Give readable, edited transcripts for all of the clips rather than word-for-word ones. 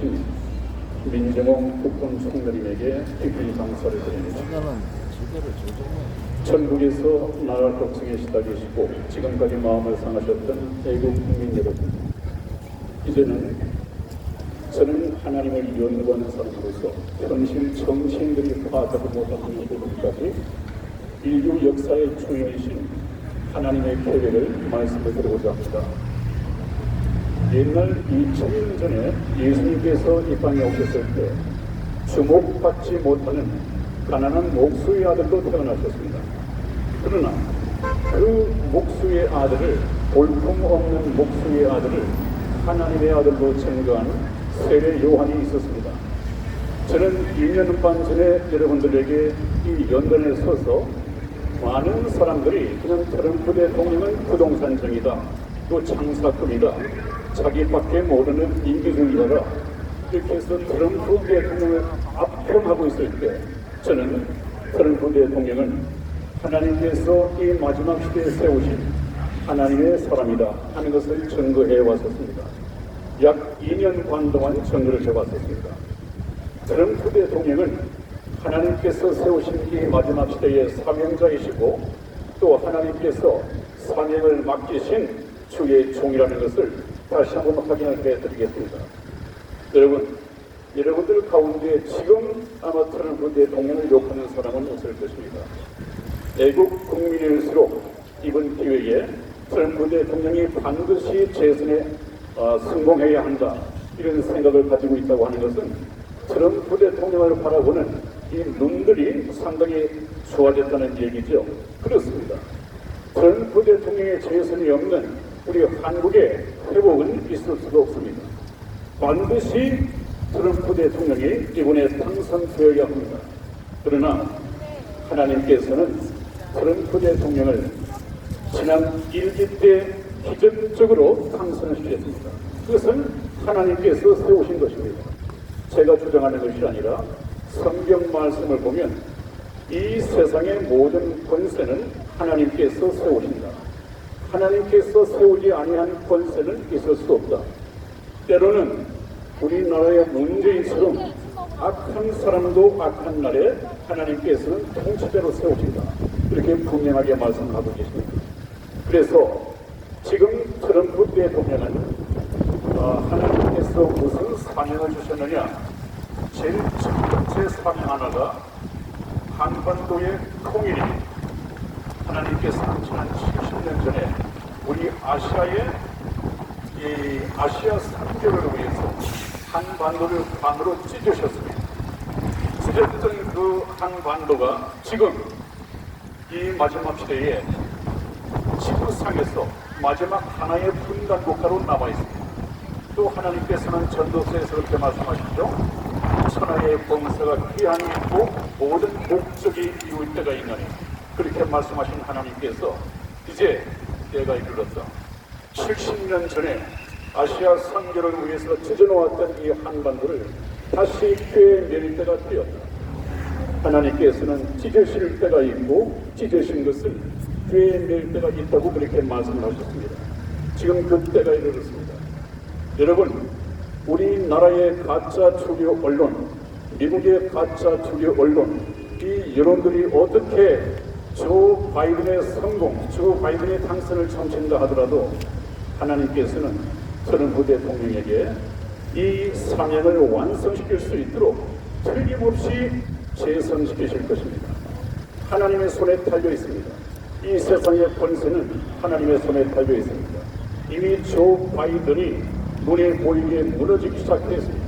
주신 민정홍 국군 총리님에게 깊이 감사를 드립니다. 전국에서 나라를 걱정에 시달리시고 지금까지 마음을 상하셨던 애국 국민 여러분, 이제는 저는 하나님을 연구하는 사람으로서 현실 정신들이 파악하지 못하는 부분까지 인류 역사의 주인이신 하나님의 계획을 말씀을 드리고자 합니다. 옛날 2000년 전에 예수님께서 이 땅에 오셨을 때 주목받지 못하는 가난한 목수의 아들로 태어나셨습니다. 그러나 그 목수의 아들을, 볼품없는 목수의 아들을 하나님의 아들로 증거한 세례 요한이 있었습니다. 저는 2년 반 전에 여러분들에게 이 연단에 서서 많은 사람들이 그냥 트럼프 대통령은 부동산정이다, 또 장사꾼이다, 자기밖에 모르는 인기주의자다, 이렇게 해서 트럼프 대통령을 압평하고 있을 때 저는 트럼프 대통령은 하나님께서 이 마지막 시대에 세우신 하나님의 사람이다 하는 것을 증거해 왔었습니다. 약 2년 반 동안 증거를 해왔었습니다. 트럼프 대통령은 하나님께서 세우신 이 마지막 시대의 사명자이시고 또 하나님께서 사명을 맡기신 주의 종이라는 것을 다시 한번 확인을 해드리겠습니다. 여러분들 가운데 지금 아마 트럼프 대통령을 욕하는 사람은 없을 것입니다. 애국 국민일수록 이번 기회에 트럼프 대통령이 반드시 재선에 성공해야 한다, 이런 생각을 가지고 있다고 하는 것은 트럼프 대통령을 바라보는 이 눈들이 상당히 좋아졌다는 얘기죠. 그렇습니다. 트럼프 대통령의 재선이 없는 우리 한국의 회복은 있을 수가 없습니다. 반드시 트럼프 대통령이 이번에 당선되어야 합니다. 그러나 하나님께서는 트럼프 대통령을 지난 1기 때 기적적으로 당선시켰습니다. 그것은 하나님께서 세우신 것입니다. 제가 주장하는 것이 아니라 성경 말씀을 보면 이 세상의 모든 권세는 하나님께서 세우신다. 하나님께서 세우지 아니한 권세는 있을 수 없다. 때로는 우리나라의 문재인처럼 악한 사람도 악한 날에 하나님께서는 통치자로 세우신다, 이렇게 분명하게 말씀하고 계십니다. 그래서 지금 트럼프 대통령은 하나님께서 무슨 사명을 주셨느냐, 제일 첫 번째 사명 하나가 한반도의 통일이, 하나님께서는 지난 70년 전에 우리 아시아의 이 아시아 3개를 위해서 한반도를 반으로 찢으셨습니다. 찢었던 그 한반도가 지금 이 마지막 시대에 지구상에서 마지막 하나의 분단 국가로 남아 있습니다. 또 하나님께서는 전도서에서 그렇게 말씀하시죠. 천하의 범사가 귀함이 있고 모든 목적이 이룰 때가 있나니, 그렇게 말씀하신 하나님께서 이제 때가 이르렀다. 70년 전에 아시아 선교를 위해서 찢어놓았던 이 한반도를 다시 꿰낼 때가 되었다. 하나님께서는 찢으실 때가 있고 찢으신 것을 꿰낼 때가 있다고 그렇게 말씀을 하셨습니다. 지금 그 때가 이르렀습니다. 여러분, 우리나라의 가짜 주류 언론, 미국의 가짜 주류 언론, 이 여론들이 어떻게 조 바이든의 성공, 조 바이든의 당선을 점친다 하더라도 하나님께서는 트럼프 대통령에게 이 사명을 완성시킬 수 있도록 틀림없이 재선시키실 것입니다. 하나님의 손에 달려 있습니다. 이 세상의 권세는 하나님의 손에 달려 있습니다. 이미 조 바이든이 눈에 보이게 무너지기 시작했습니다.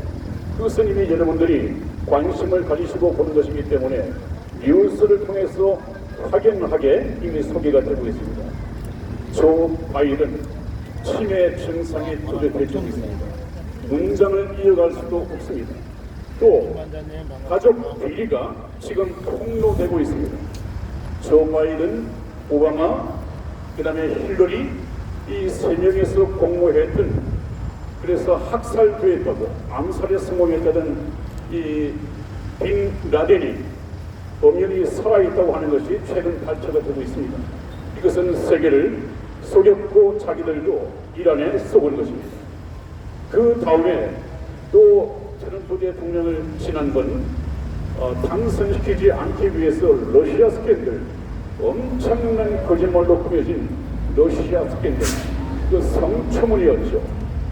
그것은 이미 여러분들이 관심을 가지시고 보는 것이기 때문에 뉴스를 통해서 확연하게 이미 소개가 되고 있습니다. 조 바이든 치매 증상이 뚜렷해지고 있습니다. 문장을 이어갈 수도 없습니다. 또 가족 비리가 지금 폭로되고 있습니다. 조 바이든, 오바마, 그 다음에 힐러리, 이 세 명에서 공모했던, 그래서 학살됐다고 암살에 성공했다던 이 빈 라덴이 엄연히 살아있다고 하는 것이 최근 발표가 되고 있습니다. 이것은 세계를 속였고 자기들도 이란에 쏘은 것입니다. 그 다음에 또 트럼프 대통령을 지난번 당선시키지 않기 위해서 러시아 스캔들, 엄청난 거짓말로 꾸며진 러시아 스캔들, 그 성추문이었죠.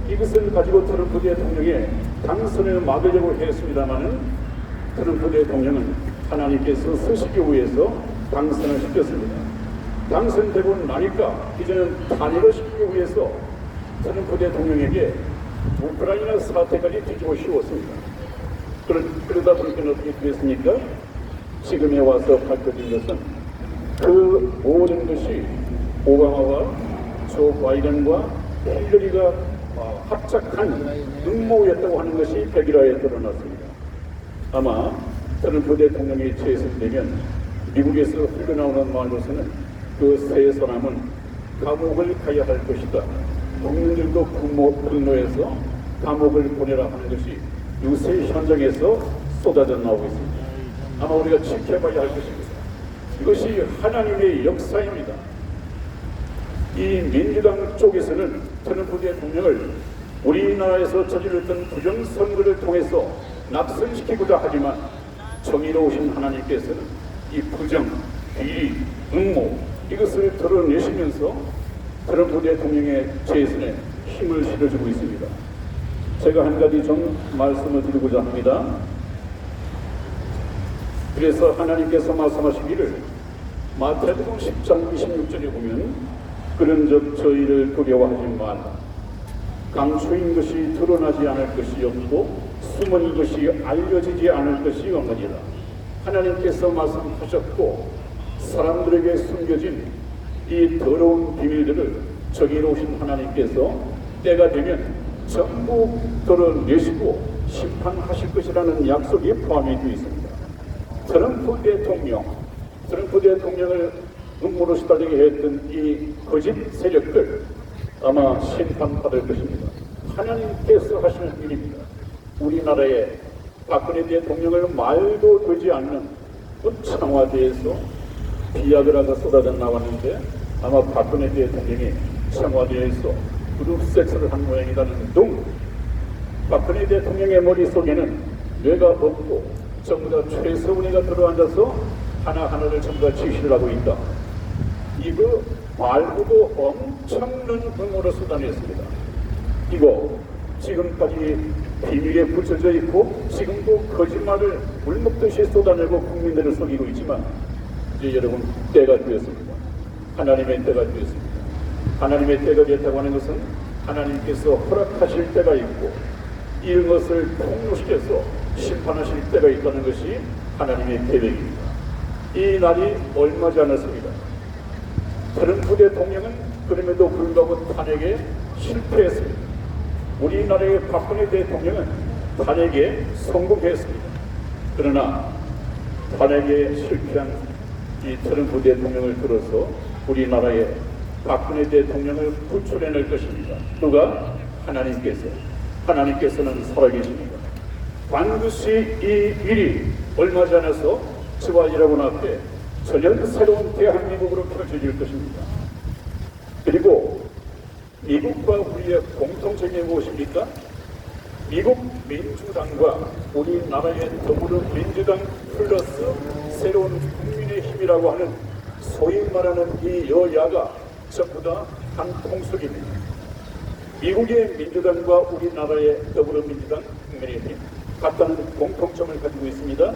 이것을 가지고 트럼프 대통령의 당선을 막으려고 했습니다마는 트럼프 대통령은 하나님께서 쓰시기 위해서 당선을 시켰습니다. 당선되고 나니까 이제는 탄핵을 시키기 위해서 트럼프 대통령에게 우크라이나 사태까지 뒤집어 씌웠습니다. 그러다 보니까 어떻게 됐습니까? 지금에 와서 밝혀진 것은 그 모든 것이 오바마와 조 바이든과 힐러리가 합작한 음모였다고 하는 것이 백일화에 드러났습니다. 아마 트럼프 대통령이 재선되면 미국에서 흘러나오는 말로서는 그 세 사람은 감옥을 가야 할 것이다. 국민들도 분노해서 감옥을 보내라 하는 것이 유세 현장에서 쏟아져 나오고 있습니다. 아마 우리가 지켜봐야 할 것입니다. 이것이 하나님의 역사입니다. 이 민주당 쪽에서는 트럼프 대통령을 우리나라에서 저질렀던 부정선거를 통해서 낙선시키고자 하지만 정의로우신 하나님께서는 이 부정, 비리, 음모 이것을 드러내시면서 트럼프 대통령의 재선에 힘을 실어주고 있습니다. 제가 한 가지 좀 말씀을 드리고자 합니다. 그래서 하나님께서 말씀하시기를 마태복음 10장 26절에 보면 그런즉 저희를 두려워하지 말라. 감추인 것이 드러나지 않을 것이 없고 숨은 것이 알려지지 않을 것이 없느니라. 하나님께서 말씀하셨고 사람들에게 숨겨진 이 더러운 비밀들을 정의로우신 하나님께서 때가 되면 전부 드러내시고 심판하실 것이라는 약속이 포함이 되어 있습니다. 트럼프 대통령을 음모로 시달리게 했던 이 거짓 세력들 아마 심판받을 것입니다. 하나님께서 하시는 일입니다. 우리나라의 박근혜 대통령을 말도 되지 않는 청와대에서 비아그라가 쏟아져 나왔는데 아마 박근혜 대통령이 청와대에서 그룹 섹스를 한 모양이라는 둥 박근혜 대통령의 머릿속에는 뇌가 없고 전부 다 최서훈이가 들어앉아서 하나하나를 전부 다 지시를 하고 있다. 이거 말고도 엄청난 음모를 쏟아냈습니다. 이거 지금까지 비밀에 붙여져 있고 지금도 거짓말을 물먹듯이 쏟아내고 국민들을 속이고 있지만 이제 여러분 때가 되었습니다. 하나님의 때가 되었습니다. 하나님의 때가 됐다고 하는 것은 하나님께서 허락하실 때가 있고 이것을 폭로시켜서 심판하실 때가 있다는 것이 하나님의 계획입니다. 이 날이 얼마지 않았습니다. 트럼프 대통령은 그럼에도 불구하고 탄핵에 실패했습니다. 우리나라의 박근혜 대통령은 탄핵에 성공했습니다. 그러나 탄핵에 실패한 이 트럼프 대통령을 들어서 우리나라의 박근혜 대통령을 구출해낼 것입니다. 누가? 하나님께서는 살아계십니다. 반드시 이 일이 얼마지 않아서 저와 여러분 앞에 전혀 새로운 대한민국으로 펼쳐질 것입니다. 그리고 미국과 우리의 공통점이 무엇입니까? 미국 민주당과 우리나라의 더불어민주당 플러스 새로운 국민의힘이라고 하는 소위 말하는 이 여야가 전부 다 한 통속입니다. 미국의 민주당과 우리나라의 더불어민주당 국민의힘 같다는 공통점을 가지고 있습니다.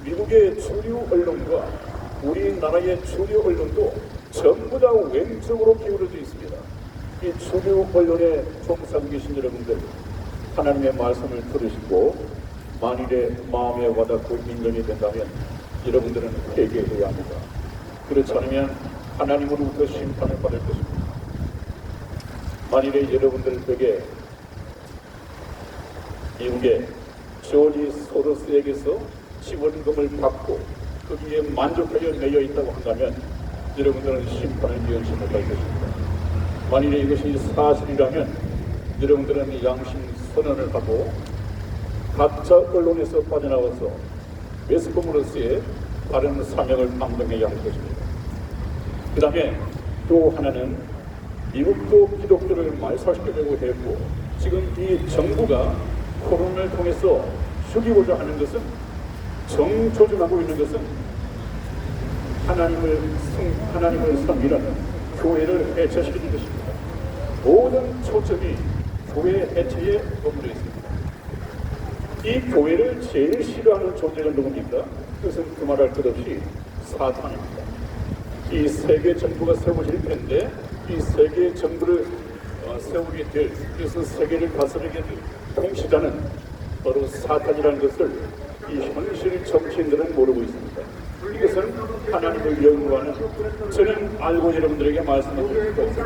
미국의 주류 언론과 우리나라의 주류 언론도 전부 다 왼쪽으로 기울어져 있습니다. 이 주류 언론에 종사하고 계신 여러분들 하나님의 말씀을 들으시고 만일에 마음에 와닿고 민정이 된다면 여러분들은 회개해야 합니다. 그렇지 않으면 하나님으로부터 심판을 받을 것입니다. 만일에 여러분들에게 미국의 조지 소로스에게서 지원금을 받고 거기에 만족하여 내려 있다고 한다면 여러분들은 심판을 면치 못할 것입니다. 만일에 이것이 사실이라면 여러분들은 양심 선언을 하고 가짜 언론에서 빠져나와서 웨스코머러스의 다른 사명을 감당해야 할 것입니다. 그 다음에 또 하나는 미국도 기독교를 말살시키려고 했고 지금 이 정부가 코로나를 통해서 죽이고자 하는 것은, 정조준하고 있는 것은 하나님을 섬기는 교회를 해체시키는 것입니다. 모든 초점이 교회 해체에 머물러 있습니다. 이 교회를 제일 싫어하는 존재가 누굽니까? 그것은 두말할 것 없이 사탄입니다. 이 세계 정부가 세워질 텐데, 이 세계 정부를 세우게 될, 그래서 세계를 다스리게 될 통치자는 바로 사탄이라는 것을 이 현실 정치인들은 모르고 있습니다. 이것은 하나님을 연구하는, 저는 알고 여러분들에게 말씀을 드리겠습니다.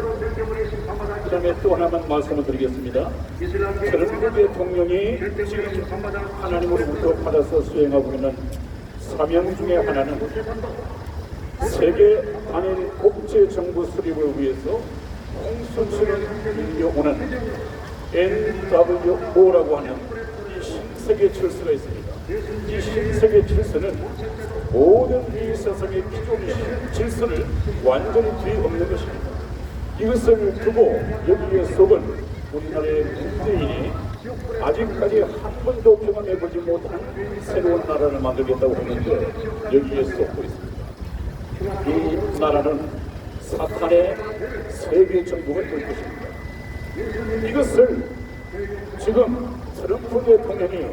그 다음에 또 하나만 말씀을 드리겠습니다. 트럼프 대통령이 지금 하나님으로부터 받아서 수행하고 있는 사명 중에 하나는 세계 단일 국제 정부 수립을 위해서 홍수처럼 밀려오는 NWO라고 하는 이 신세계 질서가 있습니다. 이 신세계 질서는 모든 이 세상의 기존 질서를 완전히 뒤엎는 것입니다. 이것을 두고 여기에 속은 우리나라의 문재인이 아직까지 한 번도 경험해보지 못한 새로운 나라를 만들겠다고 했는데 여기에 속고 있습니다. 이 나라는 사탄의 세계 정부가 될 것입니다. 이것을 지금 트럼프 대통령이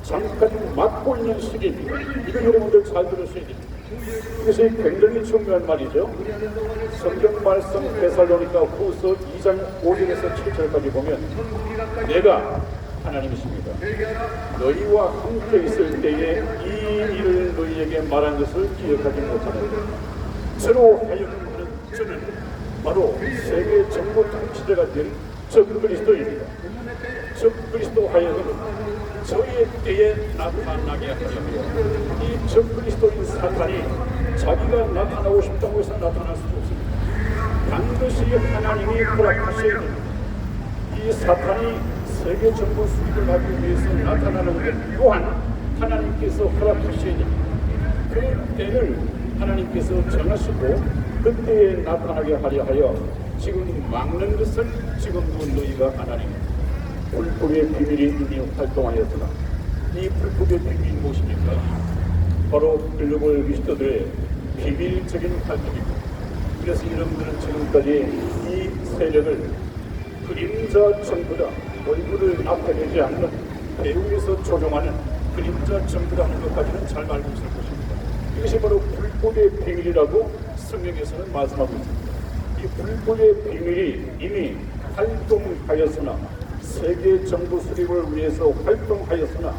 잠깐 맡고 있는 시기입니다. 이거 여러분들 잘 들으셔야 됩니다. 이것이 굉장히 중요한 말이죠. 성경 말씀 데살로니가 후서 2장 5절에서 7절까지 보면 내가 하나님이십니다. 너희와 함께 있을 때에 이 일을 너희에게 말한 것을 기억하지 못하는데 저로 하여금 저는 바로 세계 정부 통치자가 된 적그리스도입니다. 적그리스도 하여금 저희의 때에 나타나게 하려면 이 적그리스도인 사탄이 자기가 나타나고 싶다고 해서 나타날 수 없습니다. 반드시 하나님이 허락하셔야 됩니다. 이 사탄이 세계 정부 수립을 하기 위해서 나타나는 것 또한 하나님께서 허락하셔야 됩니다. 그 때를 하나님께서 정하시고 그때에 나타나게 하려 하여 지금 막는 것은 지금도 너희가 하나님 불법의 비밀이 이미 활동하였으나 이 불법의 비밀이 무엇입니까? 바로 글로벌 위스터들의 비밀적인 활동입니다. 그래서 여러분들은 지금까지 이 세력을 그림자 정부다, 얼굴을 나타내지 않는 배후에서 조종하는 그림자 정부다 하는 것까지는 잘 알고 있을 것입니다. 이것이 바로 불법의 비밀이라고 성경에서는 말씀하고 있습니다. 이 불법의 비밀이 이미 활동하였으나 세계 정부 수립을 위해서 활동하였으나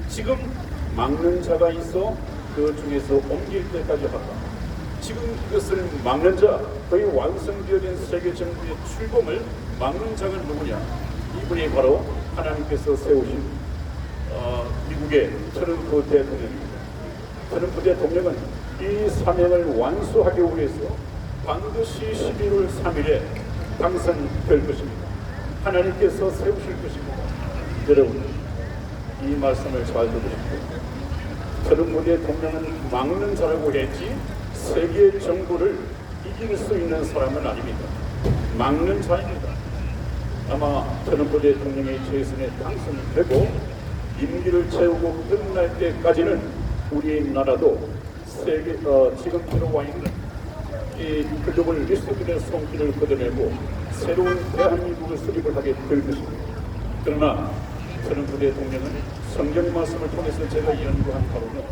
지금 막는 자가 있어 그 중에서 옮길 때까지 한다. 지금 이것을 막는 자, 거의 완성되어진 세계 정부의 출범을 막는 자가 누구냐? 이분이 바로 하나님께서 세우신 미국의 트럼프 대통령입니다. 트럼프 대통령은 이 사명을 완수하기 위해서 반드시 11월 3일에 당선될 것입니다. 하나님께서 세우실 것입니다. 여러분, 이 말씀을 잘 들으십시오. 트럼프 대통령은 막는 자라고 했지 세계 정부를 이길 수 있는 사람은 아닙니다. 막는 자입니다. 아마 트럼프 대통령이 재선에 당선되고 임기를 채우고 끝날 때까지는 우리나라도 지금 들어와 있는 이 글로벌 리스트들의 손길을 걷어내고 새로운 대한민국을 수립을 하게 될 것입니다. 그러나 트럼프 대통령은 성경 말씀을 통해서 제가 연구한 바로는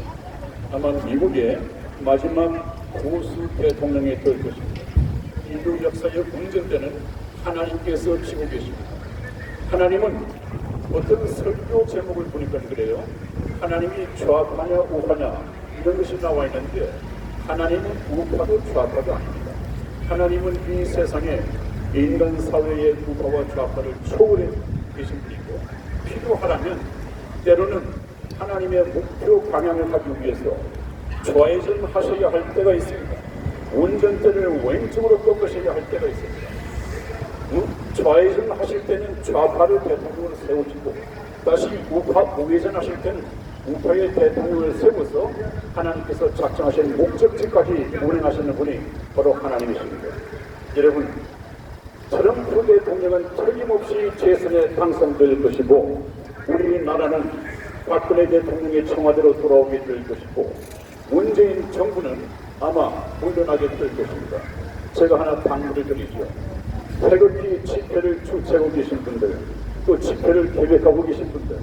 아마 미국의 마지막 보수 대통령이 될 것입니다. 인류 역사의 운전대는 하나님께서 지고 계십니다. 하나님은 어떤 설교 제목을 보니까 그래요. 하나님이 좌파냐 우파냐 이런 것이 나와 있는데 하나님은 우파도 좌파도 아닙니다. 하나님은 이 세상에 인간 사회의 우파와 좌파를 초월해 계신 분이고 필요하다면 때로는 하나님의 목표 방향을 하기 위해서 좌회전 하셔야 할 때가 있습니다. 운전대를 왼쪽으로 꺾으셔야 할 때가 있습니다. 좌회전 하실 때는 좌파를 대통령으로 세우시고 다시 우파 우회전 하실 때는 우파의 대통령을 세워서 하나님께서 작정하신 목적지까지 운행하시는 분이 바로 하나님이십니다. 여러분, 트럼프 대통령은 틀림없이 재선에 당선될 것이고 우리나라는 박근혜 대통령의 청와대로 돌아오게 될 것이고 문재인 정부는 아마 물러나게 될 것입니다. 제가 하나 당부를 드리죠. 태극기 집회를 주최하고 계신 분들, 또 집회를 계획하고 계신 분들,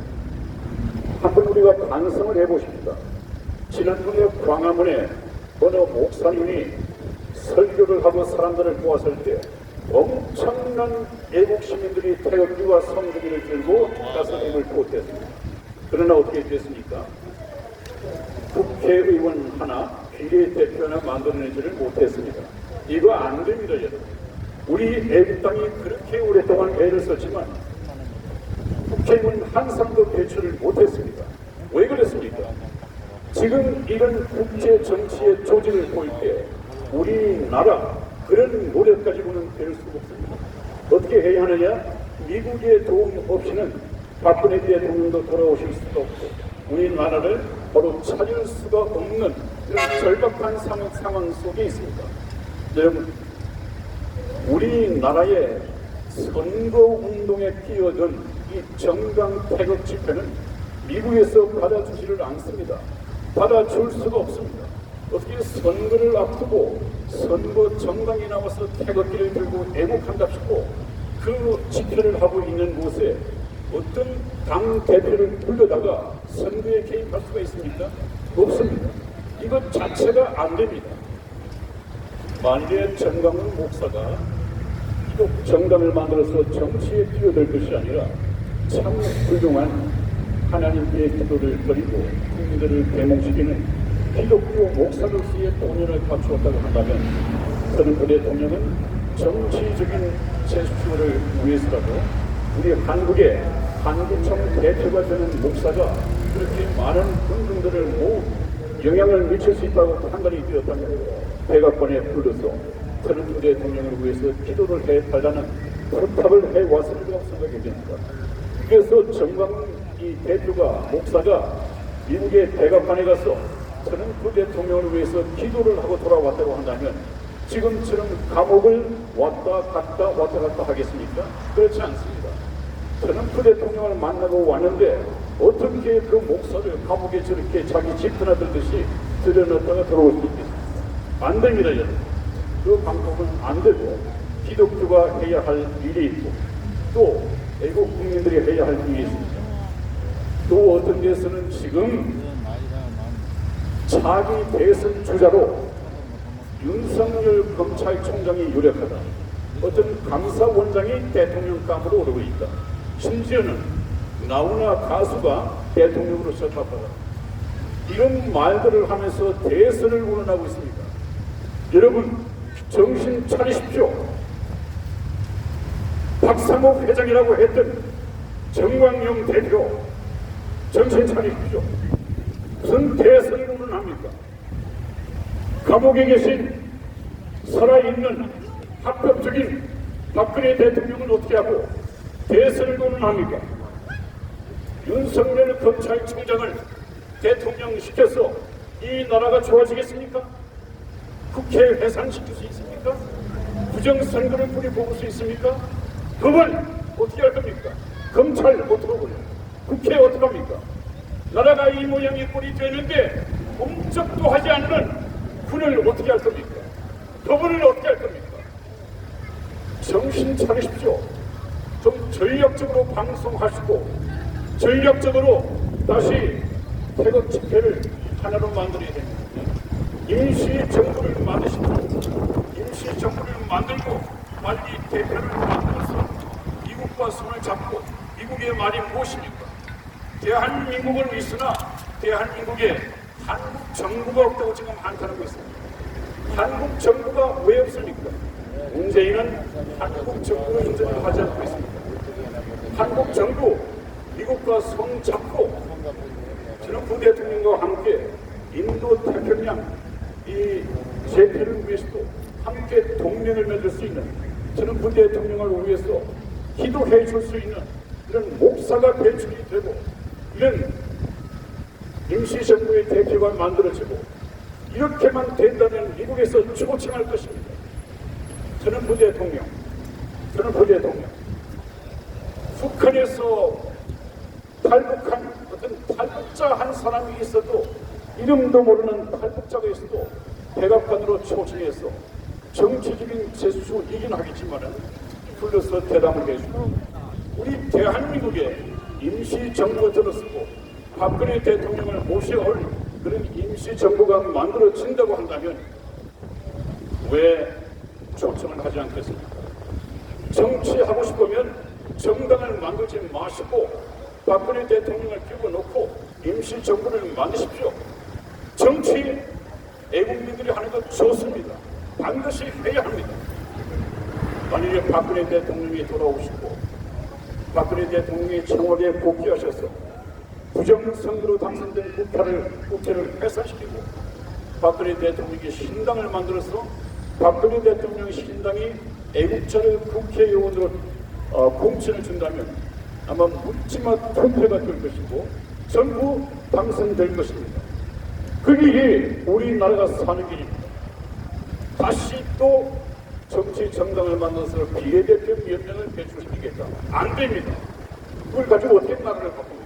한번 우리가 반성을 해보십니다. 지난번에 광화문에 어느 목사님이 설교를 하고 사람들을 모았을 때 엄청난 애국 시민들이 태극기와 성조기를 들고 가서 힘을 보탰습니다. 그러나 어떻게 됐습니까? 국회의원 하나, 비례대표 하나 만들어내지를 못했습니다. 이거 안 됩니다, 여러분. 우리 애국당이 그렇게 오랫동안 애를 썼지만 국회의원 한 상도 배출을 못했습니다. 왜 그랬습니까? 지금 이런 국제 정치의 조직을 보일 때 우리나라 그런 노력 가지고는 될 수가 없습니다. 어떻게 해야 하느냐? 미국의 도움 없이는 박근혜 대통령도 돌아오실 수가 없고 우리나라를 바로 찾을 수가 없는 그런 절박한 상황 속에 있습니다. 여러분, 우리나라의 선거운동에 끼어든 이 정강 태극 집회는 미국에서 받아주지를 않습니다. 받아줄 수가 없습니다. 어떻게 선거를 앞두고 선거 정당에 나와서 태극기를 들고 애국한답시고 그 집회를 하고 있는 곳에 어떤 당 대표를 불러다가 선거에 개입할 수가 있습니까? 없습니다. 이것 자체가 안 됩니다. 만일에 정강훈 목사가 기독 정당을 만들어서 정치에 뛰어들 것이 아니라 참 훌륭한 하나님께 기도를 드리고 국민들을 대몽시키는 기독교 목사로서의 본연을 갖추었다고 한다면 저는 그 대통령은 정치적인 제스처를 위해서라도 우리 한국의 한국청 대표가 되는 목사가 그렇게 많은 군중들을 모두 영향을 미칠 수 있다고 판단이 되었다면 백악관에 불러서 저는 그 대통령을 위해서 기도를 해달라는 부탁을 해왔으리라고 생각이 됩니다. 그래서 정광훈 이 대표가 목사가 미국의 백악관에 가서 저는 그 대통령을 위해서 기도를 하고 돌아왔다고 한다면 지금처럼 감옥을 왔다 갔다 하겠습니까? 그렇지 않습니다. 저는 그 대통령을 만나고 왔는데 어떻게 그 목사를 감옥에 저렇게 자기 집 드나들듯이 들여놨다가 들어올 수 있겠습니까? 안 됩니다, 여러분. 그 방법은 안 되고 기독교가 해야 할 일이 있고 또 애국 국민들이 해야 할 일이 있습니다. 또 어떤 데서는 지금 차기 대선 주자로 윤석열 검찰총장이 유력하다. 어떤 감사원장이 대통령감으로 오르고 있다. 심지어는 나훈아 가수가 대통령으로 접합하다. 이런 말들을 하면서 대선을 운운하고 있습니다. 여러분 정신 차리십시오. 박상호 회장이라고 했던 정광용 대표 정신 차리십시오. 무슨 대선을 운운합니까? 감옥에 계신 살아있는 합법적인 박근혜 대통령은 어떻게 하고 대선을 운운합니까? 윤석열 검찰총장을 대통령 시켜서 이 나라가 좋아지겠습니까? 국회 해산시킬 수 있습니까? 부정선거를 뿌리뽑을 수 있습니까? 법을 어떻게 할 겁니까? 검찰 어떻게 하고요? 국회 어떻게 합니까? 나라가 이 모양이 꼴이 되는데 꼼짝도 하지 않는 군을 어떻게 할 겁니까? 법을 어떻게 할 겁니까? 정신 차리십시오. 좀 전략적으로 방송하시고 전략적으로 다시 태극 집회를 하나로 만들어야 됩니다. 임시정부를 만들고 빨리 대표를 만들어서 미국과 손을 잡고 미국의 말이 무엇입니까? 대한민국은 있으나 대한민국에 한국 정부가 없다고 지금 한탄하고 있습니다. 한국 정부가 왜 없습니까? 문재인은 한국 정부를 인정을 하지 않고 있습니다. 한국 정부 미국과 손 잡고 트럼프 대통령과 함께 인도 태평양 이 재패를 위해서도 함께 동맹을 맺을 수 있는 트럼프 대통령을 위해서 기도해 줄 수 있는 이런 목사가 배출이 되고 이런 임시정부의 대표가 만들어지고 이렇게만 된다면 미국에서 초청할 것입니다. 트럼프 대통령 북한에서 탈북한 어떤 탈북 진짜 한 사람이 있어도 이름도 모르는 탈북자가 있어도 백악관으로 초청해서 정치적인 제수이긴 하겠지만은 불러서 대담을 해주고 우리 대한민국에 임시정부가 들어서고 박근혜 대통령을 모셔올 그런 임시정부가 만들어진다고 한다면 왜 초청을 하지 않겠습니까? 정치하고 싶으면 정당을 만들지 마시고 박근혜 대통령을 끼워놓고 임시정부를 만드십시오. 정치 애국민들이 하는 것 좋습니다. 반드시 해야 합니다. 만약에 박근혜 대통령이 돌아오시고 박근혜 대통령이 청와대에 복귀하셔서 부정선거로 당선된 국회를 해산시키고 박근혜 대통령이 신당을 만들어서 박근혜 대통령 신당이 애국자를 국회의원으로 공천을 준다면 아마 묻지마 투표가 될 것이고 전부 당선될 것입니다. 그 길이 우리나라가 사는 길입니다. 다시 또 정치 정당을 만들어서 비례대표 몇 명을 배출시키겠다. 안 됩니다. 그걸 가지고 어떻게 나라를 바꿉니까?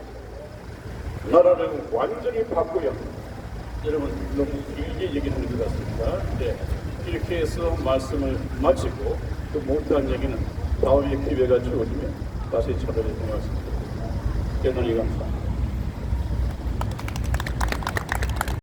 나라를 완전히 바꿔야 합니다. 여러분 너무 길게 얘기하는 것 같습니다. 네, 이렇게 해서 말씀을 마치고 또 못한 얘기는 다음에 기회가 주어지면 다시 찾아뵙도록 하겠습니다. 대단히 감사합니다.